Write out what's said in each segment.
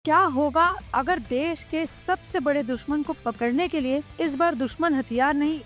क्या होगा अगर देश के सबसे बड़े दुश्मन को पकड़ने के लिए इस बार दुश्मन हथियार नहीं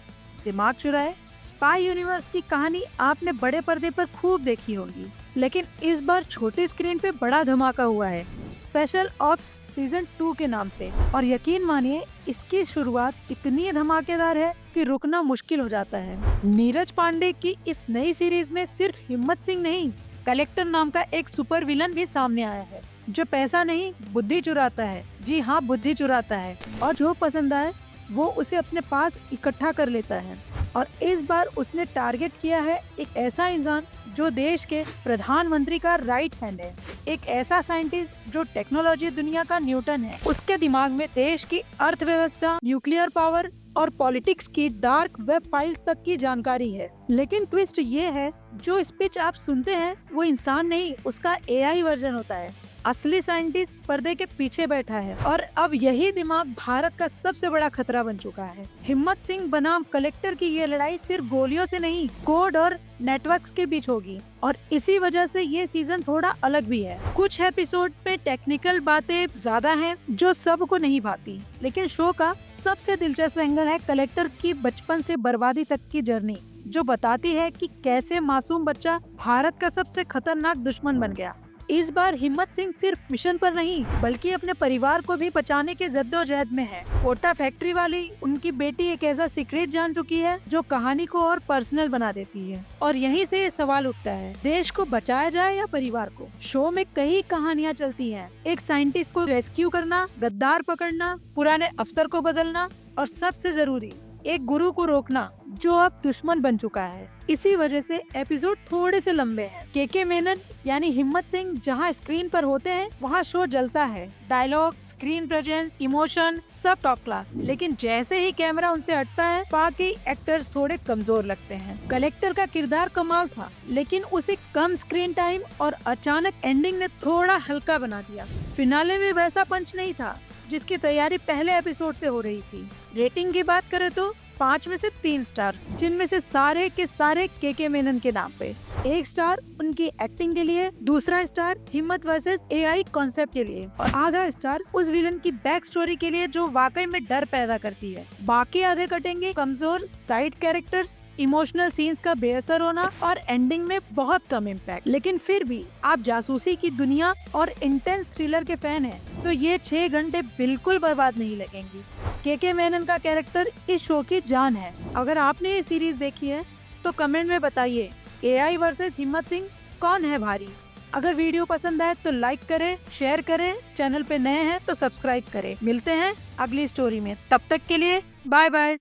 दिमाग चुराए। स्पाई यूनिवर्स की कहानी आपने बड़े पर्दे पर खूब देखी होगी, लेकिन इस बार छोटी स्क्रीन पे बड़ा धमाका हुआ है स्पेशल ऑप्स सीजन 2 के नाम से। और यकीन मानिए इसकी शुरुआत इतनी धमाकेदार है कि रुकना मुश्किल हो जाता है। नीरज पांडे की इस नई सीरीज में सिर्फ हिम्मत सिंह नहीं, कलेक्टर नाम का एक सुपर विलन भी सामने आया है जो पैसा नहीं बुद्धि चुराता है। जी हाँ, बुद्धि चुराता है, और जो पसंद आए वो उसे अपने पास इकट्ठा कर लेता है। और इस बार उसने टारगेट किया है एक ऐसा इंसान जो देश के प्रधानमंत्री का राइट हैंड है, एक ऐसा साइंटिस्ट जो टेक्नोलॉजी दुनिया का न्यूटन है। उसके दिमाग में देश की अर्थव्यवस्था, न्यूक्लियर पावर और पॉलिटिक्स की डार्क वेब फाइल्स तक की जानकारी है। लेकिन ट्विस्ट ये है, जो स्पीच आप सुनते हैं वो इंसान नहीं, उसका एआई वर्जन होता है। असली साइंटिस्ट पर्दे के पीछे बैठा है, और अब यही दिमाग भारत का सबसे बड़ा खतरा बन चुका है। हिम्मत सिंह बनाम कलेक्टर की ये लड़ाई सिर्फ गोलियों से नहीं, कोड और नेटवर्क्स के बीच होगी। और इसी वजह से ये सीजन थोड़ा अलग भी है। कुछ एपिसोड में टेक्निकल बातें ज्यादा हैं जो सबको नहीं भाती, लेकिन शो का सबसे दिलचस्प एंगल है कलेक्टर की बचपन से बर्बादी तक की जर्नी, जो बताती है कि कैसे मासूम बच्चा भारत का सबसे खतरनाक दुश्मन बन गया। इस बार हिम्मत सिंह सिर्फ मिशन पर नहीं, बल्कि अपने परिवार को भी बचाने के जद्दोजहद में है। कोटा फैक्ट्री वाली उनकी बेटी एक ऐसा सीक्रेट जान चुकी है जो कहानी को और पर्सनल बना देती है। और यहीं से ये सवाल उठता है, देश को बचाया जाए या परिवार को। शो में कई कहानियाँ चलती हैं, एक साइंटिस्ट को रेस्क्यू करना, गद्दार पकड़ना, पुराने अफसर को बदलना, और सबसे जरूरी एक गुरु को रोकना जो अब दुश्मन बन चुका है। इसी वजह से एपिसोड थोड़े से लंबे हैं। के मेनन यानी हिम्मत सिंह जहां स्क्रीन पर होते हैं वहां शो जलता है। डायलॉग, स्क्रीन प्रेजेंस, इमोशन सब टॉप क्लास। लेकिन जैसे ही कैमरा उनसे हटता है, बाकी एक्टर्स थोड़े कमजोर लगते हैं। कलेक्टर का किरदार कमाल था, लेकिन उसे कम स्क्रीन टाइम और अचानक एंडिंग ने थोड़ा हल्का बना दिया। फिनाले में वैसा पंच नहीं था जिसकी तैयारी पहले एपिसोड से हो रही थी। रेटिंग की बात करें तो 5 में से 3 स्टार, जिनमें से सारे के सारे के मेनन के नाम पे। 1 स्टार उनकी एक्टिंग के लिए, दूसरा स्टार हिम्मत वर्सेस एआई कॉन्सेप्ट के लिए, और आधा स्टार उस विलन की बैक स्टोरी के लिए जो वाकई में डर पैदा करती है। बाकी आधे कटेंगे कमजोर साइड कैरेक्टर्स, इमोशनल सीन्स का बेअसर होना और एंडिंग में बहुत कम इम्पैक्ट। लेकिन फिर भी आप जासूसी की दुनिया और इंटेंस थ्रिलर के फैन हैं तो ये 6 घंटे बिल्कुल बर्बाद नहीं लगेंगी। के मेनन का कैरेक्टर इस शो की जान है। अगर आपने ये सीरीज देखी है तो कमेंट में बताइए, एआई वर्सेस हिम्मत सिंह कौन है भारी। अगर वीडियो पसंद आए तो लाइक करें, शेयर करें, चैनल पे नए हैं तो सब्सक्राइब करें। मिलते हैं अगली स्टोरी में, तब तक के लिए बाय बाय।